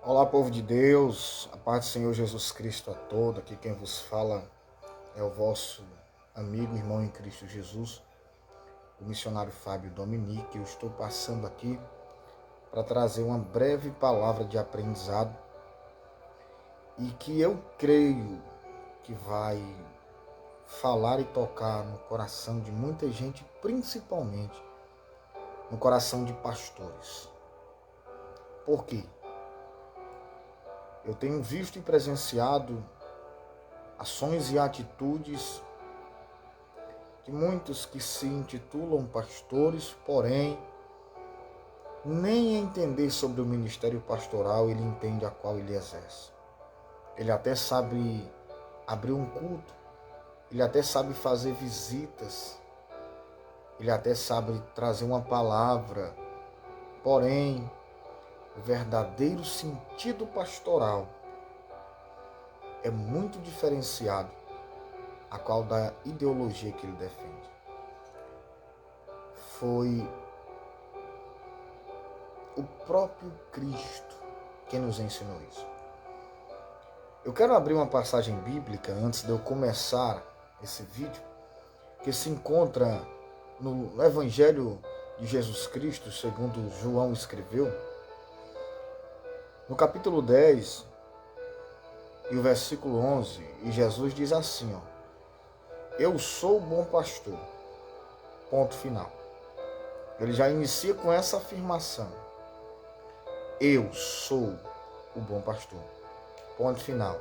Olá, povo de Deus, a paz do Senhor Jesus Cristo a todos. Aqui quem vos fala é o vosso amigo, irmão em Cristo Jesus, o missionário Fábio Dominique. Eu estou passando aqui para trazer uma breve palavra de aprendizado e que eu creio que vai falar e tocar no coração de muita gente, principalmente no coração de pastores. Por quê? Eu tenho visto e presenciado ações e atitudes de muitos que se intitulam pastores, porém, nem entender sobre o ministério pastoral ele entende a qual ele exerce. Ele até sabe abrir um culto, ele até sabe fazer visitas, ele até sabe trazer uma palavra, porém, o verdadeiro sentido pastoral é muito diferenciado a qual da ideologia que ele defende. Foi o próprio Cristo quem nos ensinou isso. Eu quero abrir uma passagem bíblica antes de eu começar esse vídeo, que se encontra no Evangelho de Jesus Cristo, segundo João escreveu, no capítulo 10 e o versículo 11, e Jesus diz assim, eu sou o bom pastor, ponto final. Ele já inicia com essa afirmação, eu sou o bom pastor, ponto final.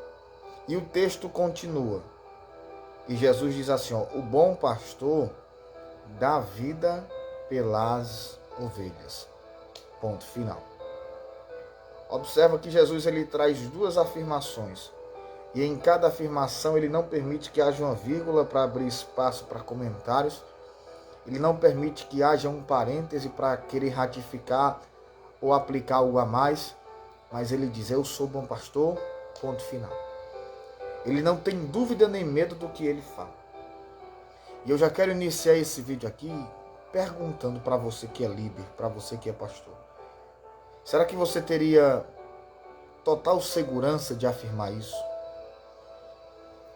E o texto continua, e Jesus diz assim, o bom pastor dá vida pelas ovelhas, ponto final. Observa que Jesus ele traz duas afirmações, e em cada afirmação ele não permite que haja uma vírgula para abrir espaço para comentários, ele não permite que haja um parêntese para querer ratificar ou aplicar algo a mais, mas ele diz, eu sou bom pastor, ponto final. Ele não tem dúvida nem medo do que ele fala. E eu já quero iniciar esse vídeo aqui perguntando para você que é líder, para você que é pastor. Será que você teria total segurança de afirmar isso?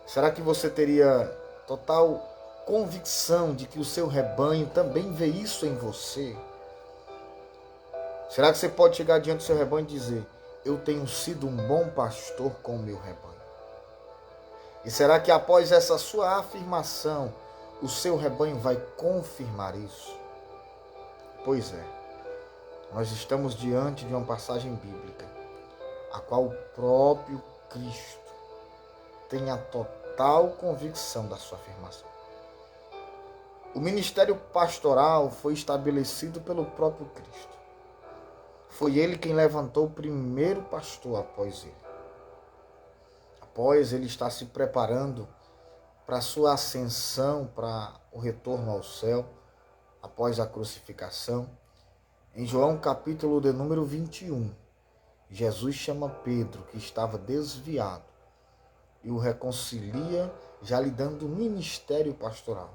Será que você teria total convicção de que o seu rebanho também vê isso em você? Será que você pode chegar diante do seu rebanho e dizer, eu tenho sido um bom pastor com o meu rebanho? E será que após essa sua afirmação, o seu rebanho vai confirmar isso? Pois é, nós estamos diante de uma passagem bíblica, a qual o próprio Cristo tem a total convicção da sua afirmação. O ministério pastoral foi estabelecido pelo próprio Cristo. Foi ele quem levantou o primeiro pastor após ele. Após ele estar se preparando para a sua ascensão, para o retorno ao céu, após a crucificação. Em João capítulo de número 21, Jesus chama Pedro, que estava desviado, e o reconcilia, já lhe dando ministério pastoral.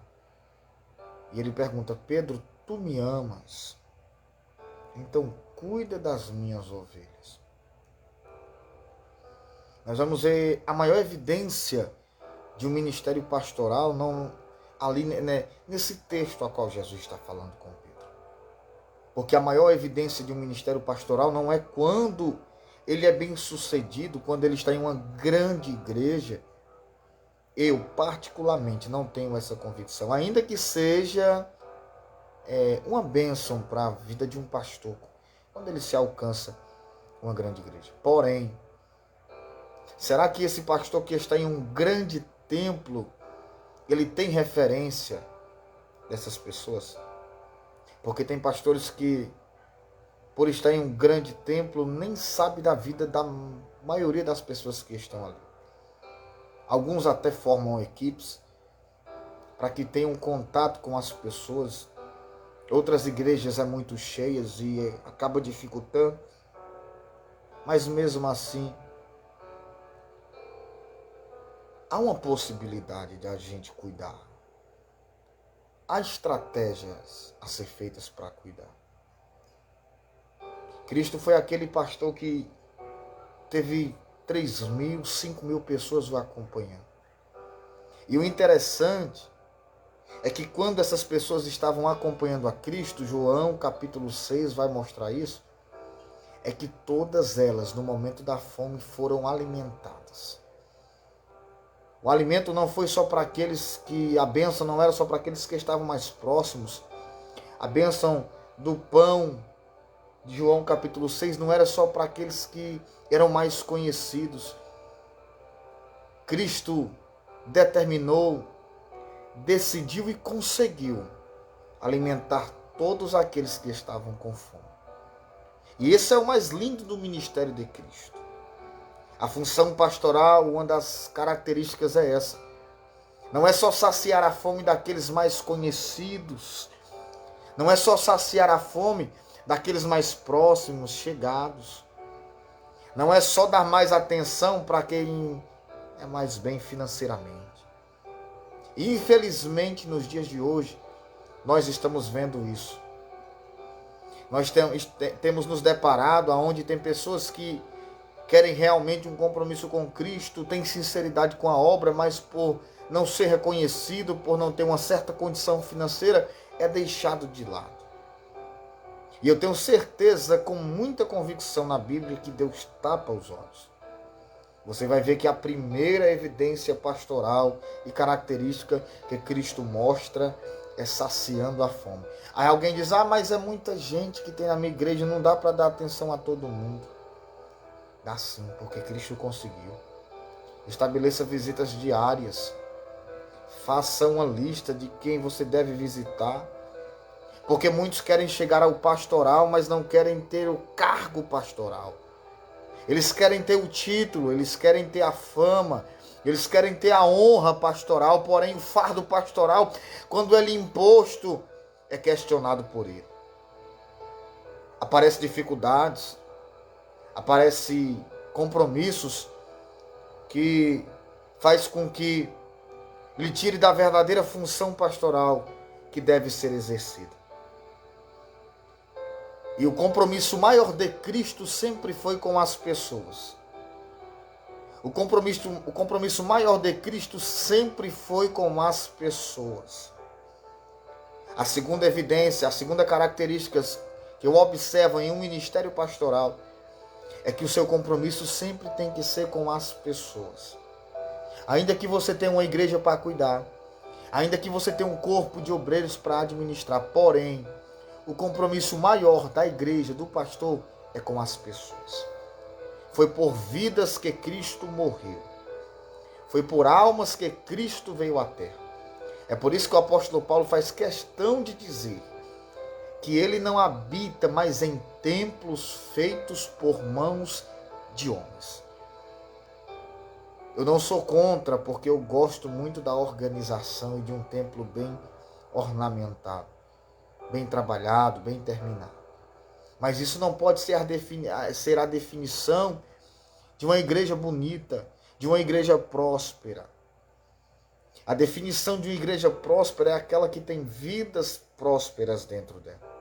E ele pergunta, Pedro, tu me amas? Então cuida das minhas ovelhas. Nós vamos ver a maior evidência de um ministério pastoral não ali nesse texto a qual Jesus está falando com Pedro. Porque a maior evidência de um ministério pastoral não é quando ele é bem sucedido, quando ele está em uma grande igreja. Eu, particularmente, não tenho essa convicção, ainda que seja uma bênção para a vida de um pastor, quando ele se alcança uma grande igreja. Porém, será que esse pastor que está em um grande templo, ele tem referência dessas pessoas? Porque tem pastores que, por estar em um grande templo, nem sabe da vida da maioria das pessoas que estão ali. Alguns até formam equipes para que tenham contato com as pessoas. Outras igrejas são muito cheias e acaba dificultando. Mas mesmo assim, há uma possibilidade de a gente cuidar. Há estratégias a ser feitas para cuidar. Cristo foi aquele pastor que teve 3.000, 5.000 pessoas o acompanhando. E o interessante é que quando essas pessoas estavam acompanhando a Cristo, João capítulo 6 vai mostrar isso, é que todas elas, no momento da fome, foram alimentadas. O alimento não foi só para aqueles que, a bênção não era só para aqueles que estavam mais próximos. A bênção do pão de João capítulo 6 não era só para aqueles que eram mais conhecidos. Cristo determinou, decidiu e conseguiu alimentar todos aqueles que estavam com fome. E esse é o mais lindo do ministério de Cristo. A função pastoral, uma das características é essa. Não é só saciar a fome daqueles mais conhecidos. Não é só saciar a fome daqueles mais próximos, chegados. Não é só dar mais atenção para quem é mais bem financeiramente. E infelizmente, nos dias de hoje, nós estamos vendo isso. Nós temos nos deparado aonde tem pessoas que querem realmente um compromisso com Cristo, têm sinceridade com a obra, mas por não ser reconhecido, por não ter uma certa condição financeira, é deixado de lado. E eu tenho certeza, com muita convicção na Bíblia, que Deus tapa os olhos. Você vai ver que a primeira evidência pastoral e característica que Cristo mostra é saciando a fome. Aí alguém diz, mas é muita gente que tem na minha igreja, não dá para dar atenção a todo mundo. Dá sim, porque Cristo conseguiu. Estabeleça visitas diárias. Faça uma lista de quem você deve visitar. Porque muitos querem chegar ao pastoral, mas não querem ter o cargo pastoral. Eles querem ter o título, eles querem ter a fama, eles querem ter a honra pastoral, porém o fardo pastoral, quando ele é imposto, é questionado por ele. Aparecem dificuldades, aparecem compromissos que faz com que lhe tire da verdadeira função pastoral que deve ser exercida. E o compromisso maior de Cristo sempre foi com as pessoas. O compromisso maior de Cristo sempre foi com as pessoas. A segunda evidência, a segunda característica que eu observo em um ministério pastoral é que o seu compromisso sempre tem que ser com as pessoas. Ainda que você tenha uma igreja para cuidar, ainda que você tenha um corpo de obreiros para administrar, porém, o compromisso maior da igreja, do pastor, é com as pessoas. Foi por vidas que Cristo morreu. Foi por almas que Cristo veio à terra. É por isso que o apóstolo Paulo faz questão de dizer que ele não habita mais em templos feitos por mãos de homens. Eu não sou contra, porque eu gosto muito da organização e de um templo bem ornamentado, bem trabalhado, bem terminado. Mas isso não pode ser a definição de uma igreja bonita, de uma igreja próspera. A definição de uma igreja próspera é aquela que tem vidas prósperas dentro dela.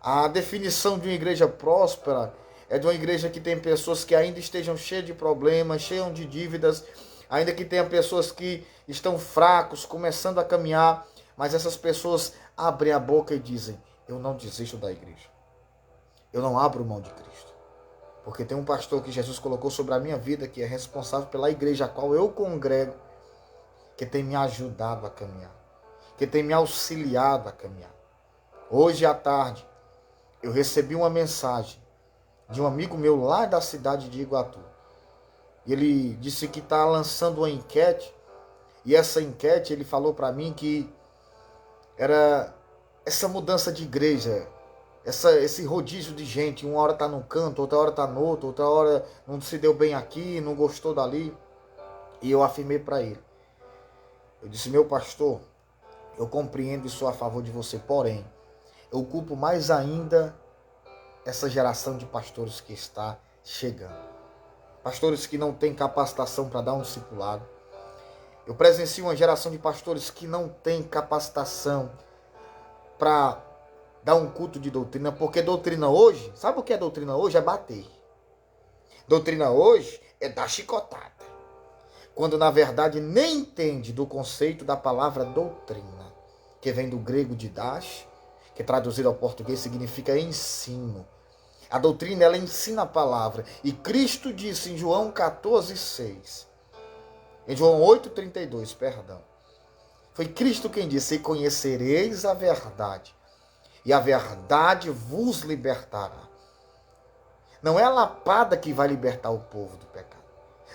A definição de uma igreja próspera é de uma igreja que tem pessoas que ainda estejam cheias de problemas, cheias de dívidas, ainda que tenha pessoas que estão fracos, começando a caminhar, mas essas pessoas abrem a boca e dizem, eu não desisto da igreja. Eu não abro mão de Cristo. Porque tem um pastor que Jesus colocou sobre a minha vida, que é responsável pela igreja a qual eu congrego, que tem me ajudado a caminhar, que tem me auxiliado a caminhar. Hoje à tarde, eu recebi uma mensagem de um amigo meu lá da cidade de Iguatu. Ele disse que está lançando uma enquete, e essa enquete ele falou para mim que era essa mudança de igreja, esse rodízio de gente, uma hora está num canto, outra hora está no outro, outra hora não se deu bem aqui, não gostou dali. E eu afirmei para ele, eu disse, meu pastor, eu compreendo e sou a favor de você, porém, eu culpo mais ainda essa geração de pastores que está chegando. Pastores que não têm capacitação para dar um discipulado. Eu presencio uma geração de pastores que não tem capacitação para dar um culto de doutrina, porque doutrina hoje, sabe o que é doutrina hoje? É bater. Doutrina hoje é dar chicotada, quando na verdade nem entende do conceito da palavra doutrina, que vem do grego didache, que traduzido ao português significa ensino. A doutrina, ela ensina a palavra. E Cristo disse em João 14,6, em João 8,32, perdão. Foi Cristo quem disse: e conhecereis a verdade, e a verdade vos libertará. Não é a lapada que vai libertar o povo do pecado.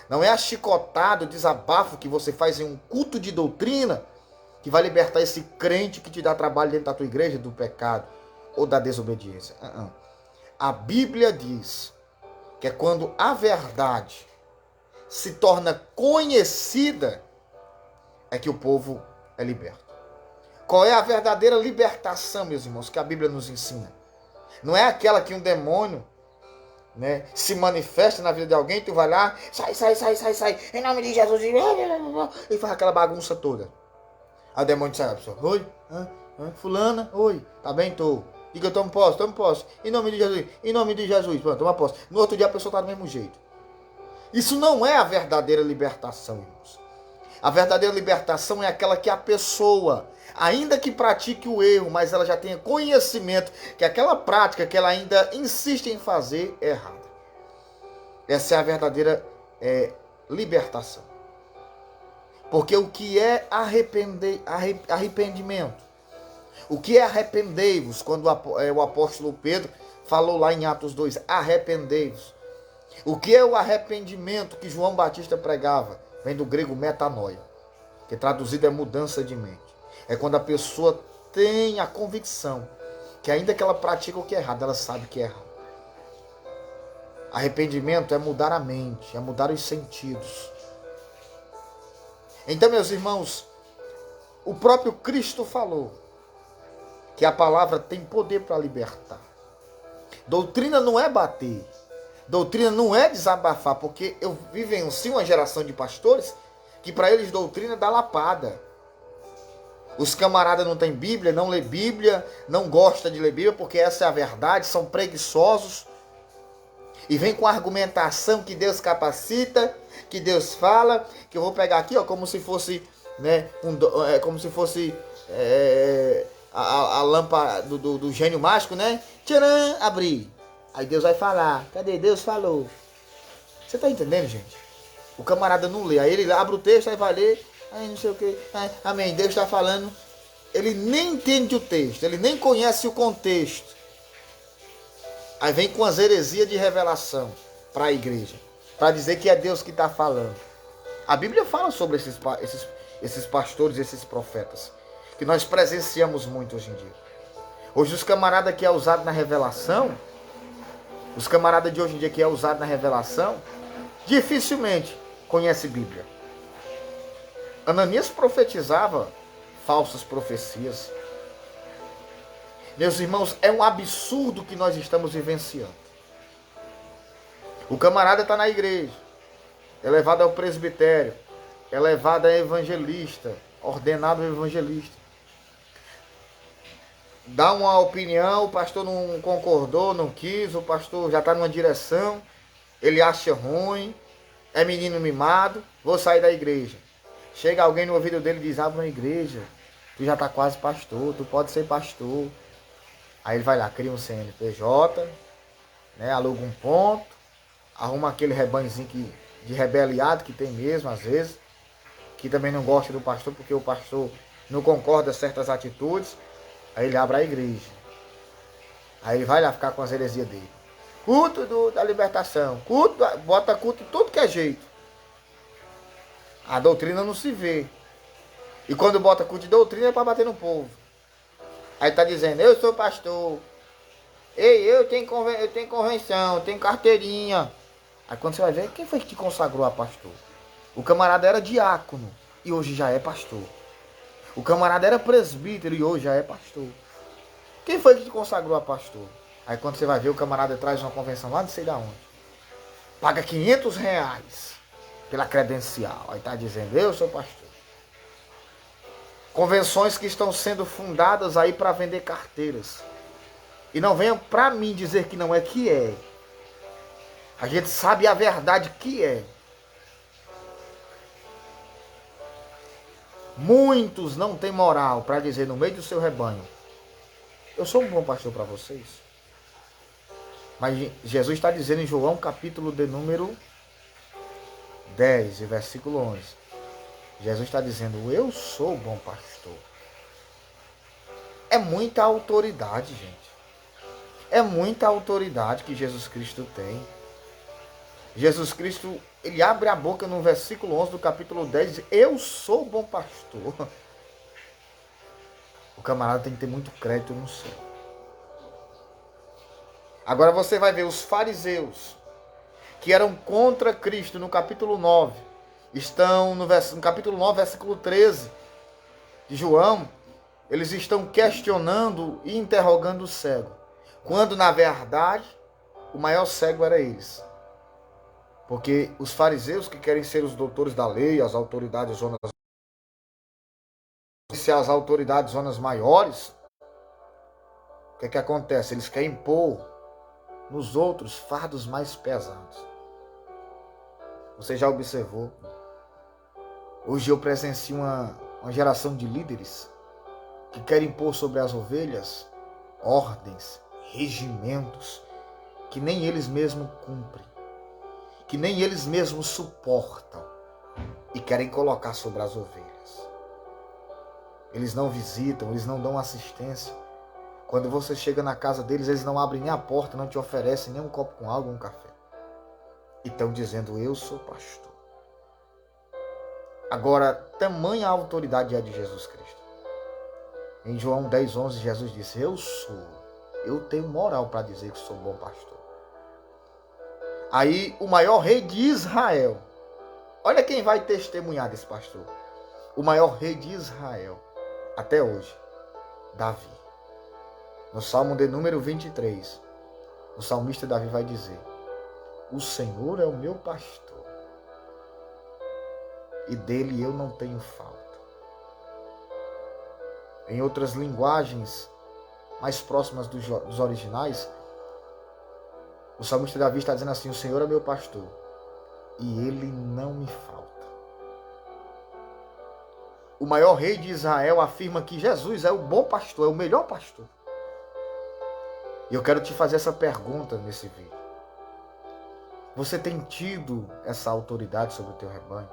Não é a chicotada, o desabafo que você faz em um culto de doutrina que vai libertar esse crente que te dá trabalho dentro da tua igreja do pecado ou da desobediência. A Bíblia diz que é quando a verdade se torna conhecida é que o povo é liberto. Qual é a verdadeira libertação, meus irmãos, que a Bíblia nos ensina? Não é aquela que um demônio, né, se manifesta na vida de alguém, tu vai lá, sai, em nome de Jesus, e faz aquela bagunça toda. Aí o demônio sai, a pessoa, oi, fulana, oi, tá bem, tô. Diga, eu tomo posse, em nome de Jesus, pronto, toma posse. No outro dia a pessoa tá do mesmo jeito. Isso não é a verdadeira libertação, irmãos. A verdadeira libertação é aquela que a pessoa, ainda que pratique o erro, mas ela já tenha conhecimento que aquela prática que ela ainda insiste em fazer é errada. Essa é a verdadeira libertação. Porque o que é arrependimento? O que é arrependei-vos? Quando o apóstolo Pedro falou lá em Atos 2, arrependei-vos. O que é o arrependimento que João Batista pregava? Vem do grego metanoia, que traduzido é mudança de mente. É quando a pessoa tem a convicção que ainda que ela pratique o que é errado, ela sabe que é errado. Arrependimento é mudar a mente, é mudar os sentidos. Então, meus irmãos, o próprio Cristo falou que a palavra tem poder para libertar. Doutrina não é bater. Doutrina não é desabafar, porque eu vivencio uma geração de pastores que para eles doutrina dá lapada. Os camaradas não têm Bíblia, não lê Bíblia, não gostam de ler Bíblia, porque essa é a verdade, são preguiçosos. E vem com a argumentação que Deus capacita, que Deus fala, que eu vou pegar aqui, ó, como se fosse, né, como se fosse a lâmpada do gênio mágico, né? Tcharam, abrir. Aí Deus vai falar. Cadê? Deus falou. Você tá entendendo, gente? O camarada não lê. Aí ele abre o texto, aí vai ler. Aí não sei o que. Amém. Deus está falando. Ele nem entende o texto. Ele nem conhece o contexto. Aí vem com as heresias de revelação para a igreja. Para dizer que é Deus que está falando. A Bíblia fala sobre esses pastores, esses profetas. Que nós presenciamos muito hoje em dia. Hoje os camaradas que é usado na revelação... Os camaradas de hoje em dia que é usado na revelação, dificilmente conhece Bíblia. Ananias profetizava falsas profecias. Meus irmãos, é um absurdo que nós estamos vivenciando. O camarada está na igreja, é levado ao presbitério, é levado a evangelista, ordenado evangelista. Dá uma opinião, o pastor não concordou, não quis, o pastor já está numa direção, ele acha ruim, é menino mimado, vou sair da igreja. Chega alguém no ouvido dele e diz, abre uma igreja, tu já está quase pastor, tu pode ser pastor. Aí ele vai lá, cria um CNPJ, né, aluga um ponto, arruma aquele rebanhozinho de rebeliado que tem mesmo, às vezes, que também não gosta do pastor porque o pastor não concorda com certas atitudes. Aí ele abre a igreja. Aí ele vai lá ficar com as heresias dele. Culto da libertação. Bota culto de tudo que é jeito. A doutrina não se vê. E quando bota culto de doutrina é para bater no povo. Aí tá dizendo, eu sou pastor. Ei, eu tenho convenção, eu tenho carteirinha. Aí quando você vai ver, quem foi que te consagrou a pastor? O camarada era diácono e hoje já é pastor. O camarada era presbítero e hoje já é pastor. Quem foi que te consagrou a pastor? Aí quando você vai ver, o camarada traz uma convenção lá não sei da onde. Paga R$500 pela credencial. Aí está dizendo, eu sou pastor. Convenções que estão sendo fundadas aí para vender carteiras. E não venham para mim dizer que não é, que é. A gente sabe a verdade que é. Muitos não têm moral para dizer no meio do seu rebanho: eu sou um bom pastor para vocês. Mas Jesus está dizendo em João capítulo de número 10, versículo 11. Jesus está dizendo: eu sou o bom pastor. É muita autoridade, gente. É muita autoridade que Jesus Cristo tem. Jesus Cristo, ele abre a boca no versículo 11 do capítulo 10 e diz: eu sou o bom pastor. O camarada tem que ter muito crédito no céu. Agora você vai ver os fariseus, que eram contra Cristo no capítulo 9. Estão no capítulo 9, versículo 13 de João. Eles estão questionando e interrogando o cego. Quando, na verdade, o maior cego era eles. Porque os fariseus, que querem ser os doutores da lei, as autoridades zonas, se as autoridades zonas maiores, o que acontece? Eles querem impor nos outros fardos mais pesados. Você já observou? Hoje eu presencio uma geração de líderes que querem impor sobre as ovelhas ordens, regimentos que nem eles mesmos cumprem, que nem eles mesmos suportam e querem colocar sobre as ovelhas. Eles não visitam, eles não dão assistência. Quando você chega na casa deles, eles não abrem nem a porta, não te oferecem nem um copo com água ou um café. E estão dizendo: eu sou pastor. Agora, tamanha autoridade é de Jesus Cristo. Em João 10, 11, Jesus disse: eu tenho moral para dizer que sou bom pastor. Aí o maior rei de Israel, olha quem vai testemunhar desse pastor. O maior rei de Israel, até hoje, Davi. No Salmo de número 23, o salmista Davi vai dizer: o Senhor é o meu pastor, e dele eu não tenho falta. Em outras linguagens mais próximas dos originais, o salmista Davi está dizendo assim: o Senhor é meu pastor, e ele não me falta. O maior rei de Israel afirma que Jesus é o bom pastor, é o melhor pastor. E eu quero te fazer essa pergunta nesse vídeo. Você tem tido essa autoridade sobre o teu rebanho?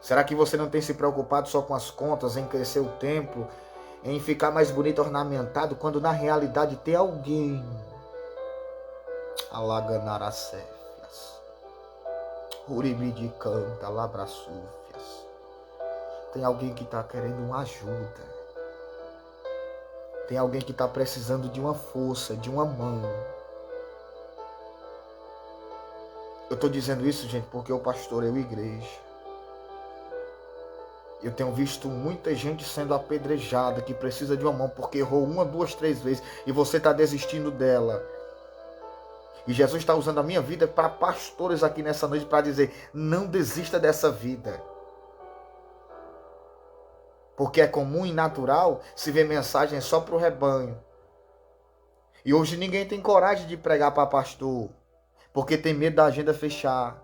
Será que você não tem se preocupado só com as contas, em crescer o templo, em ficar mais bonito, ornamentado, quando na realidade tem alguém alaganaracéfias, uribidi canta, labraçúfias. Tem alguém que está querendo uma ajuda. Tem alguém que está precisando de uma força, de uma mão. Eu estou dizendo isso, gente, porque eu pastoreio igreja. Eu tenho visto muita gente sendo apedrejada, que precisa de uma mão porque errou 1, 2, 3 vezes e você está desistindo dela. E Jesus está usando a minha vida para pastores aqui nessa noite para dizer: não desista dessa vida. Porque é comum e natural se ver mensagens só para o rebanho. E hoje ninguém tem coragem de pregar para pastor, porque tem medo da agenda fechar,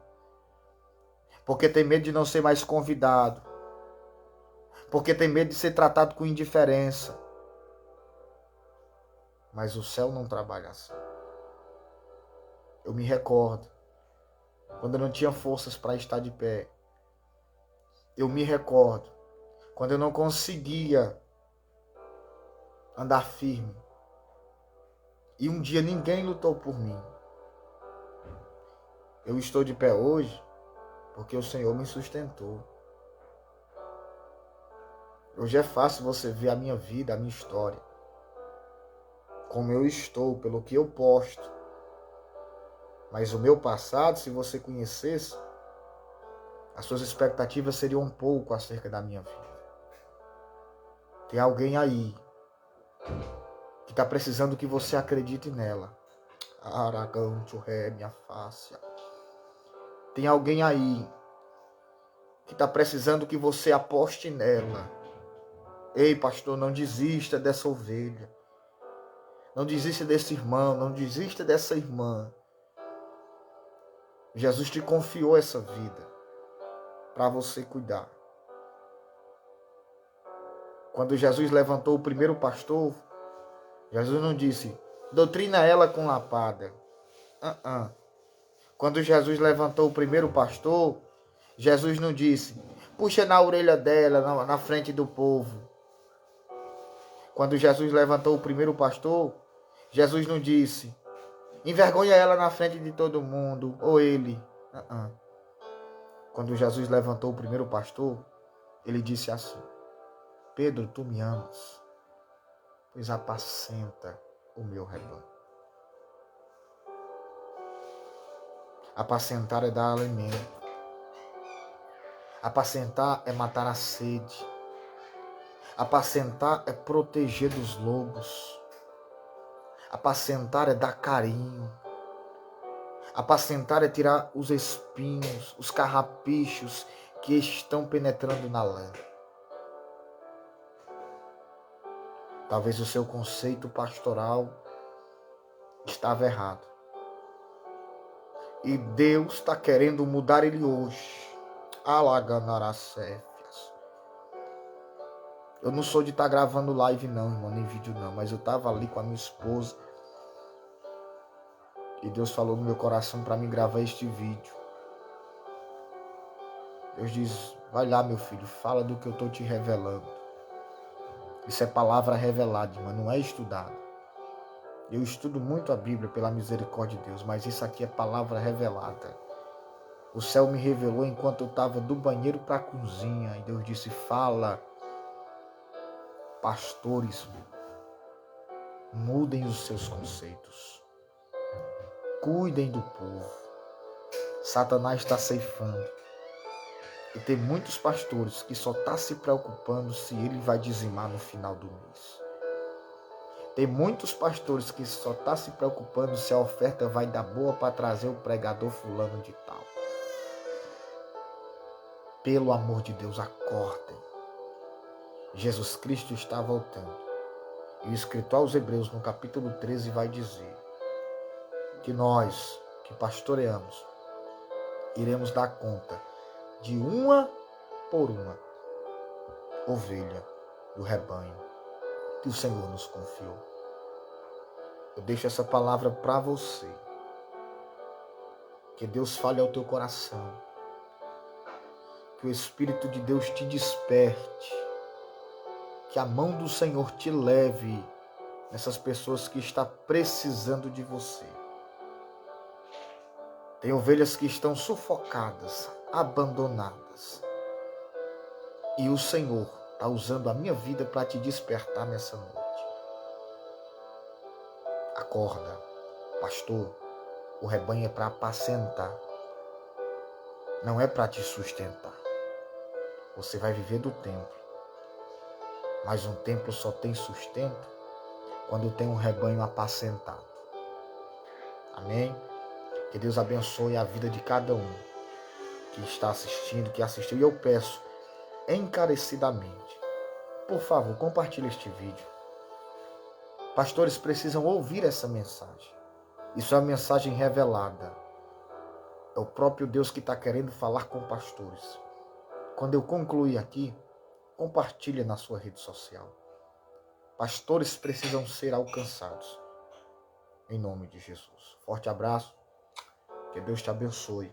porque tem medo de não ser mais convidado, porque tem medo de ser tratado com indiferença. Mas o céu não trabalha assim. Eu me recordo, quando eu não tinha forças para estar de pé. Eu me recordo, quando eu não conseguia andar firme. E um dia ninguém lutou por mim. Eu estou de pé hoje porque o Senhor me sustentou. Hoje é fácil você ver a minha vida, a minha história. Como eu estou, pelo que eu posto. Mas o meu passado, se você conhecesse, as suas expectativas seriam um pouco acerca da minha vida. Tem alguém aí que está precisando que você acredite nela. Aragão, ré, minha face. Tem alguém aí que está precisando que você aposte nela. Ei, pastor, não desista dessa ovelha. Não desista desse irmão, não desista dessa irmã. Jesus te confiou essa vida para você cuidar. Quando Jesus levantou o primeiro pastor, Jesus não disse, doutrina ela com lapada. Quando Jesus levantou o primeiro pastor, Jesus não disse, puxa na orelha dela, na frente do povo. Quando Jesus levantou o primeiro pastor, Jesus não disse, envergonha ela na frente de todo mundo, ou ele. Quando Jesus levantou o primeiro pastor, ele disse assim, Pedro, tu me amas, pois apacenta o meu rebanho. Apacentar é dar alimento. Apacentar é matar a sede. Apacentar é proteger dos lobos. Apacentar é dar carinho. Apacentar é tirar os espinhos, os carrapichos que estão penetrando na lã. Talvez o seu conceito pastoral estava errado. E Deus está querendo mudar ele hoje. Alaganaracéfias. Eu não sou de estar gravando live não, irmão, nem vídeo não. Mas eu estava ali com a minha esposa. E Deus falou no meu coração para mim gravar este vídeo. Deus diz, vai lá meu filho, fala do que eu estou te revelando. Isso é palavra revelada, irmão, não é estudado. Eu estudo muito a Bíblia pela misericórdia de Deus, mas isso aqui é palavra revelada. O céu me revelou enquanto eu estava do banheiro para a cozinha. E Deus disse, fala, pastores, mudem os seus conceitos. Cuidem do povo. Satanás está ceifando. E tem muitos pastores que só estão se preocupando se ele vai dizimar no final do mês. Tem muitos pastores que só estão se preocupando se a oferta vai dar boa para trazer o pregador fulano de tal. Pelo amor de Deus, acordem. Jesus Cristo está voltando. E o escritor aos Hebreus, no capítulo 13, vai dizer que nós, que pastoreamos, iremos dar conta de uma por uma ovelha do rebanho que o Senhor nos confiou. Eu deixo essa palavra para você. Que Deus fale ao teu coração. Que o Espírito de Deus te desperte. Que a mão do Senhor te leve nessas pessoas que estão precisando de você. Tem ovelhas que estão sufocadas, abandonadas. E o Senhor está usando a minha vida para te despertar nessa noite. Acorda, pastor, o rebanho é para apacentar. Não é para te sustentar. Você vai viver do templo. Mas um templo só tem sustento quando tem um rebanho apacentado. Amém? Que Deus abençoe a vida de cada um que está assistindo, que assistiu. E eu peço encarecidamente, por favor, compartilhe este vídeo. Pastores precisam ouvir essa mensagem. Isso é uma mensagem revelada. É o próprio Deus que está querendo falar com pastores. Quando eu concluir aqui, compartilhe na sua rede social. Pastores precisam ser alcançados. Em nome de Jesus. Forte abraço. Que Deus te abençoe.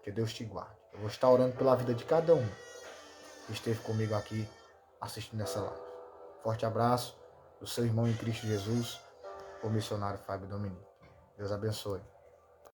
Que Deus te guarde. Eu vou estar orando pela vida de cada um que esteve comigo aqui assistindo essa live. Forte abraço do seu irmão em Cristo Jesus, o missionário Fábio Dominique. Deus abençoe.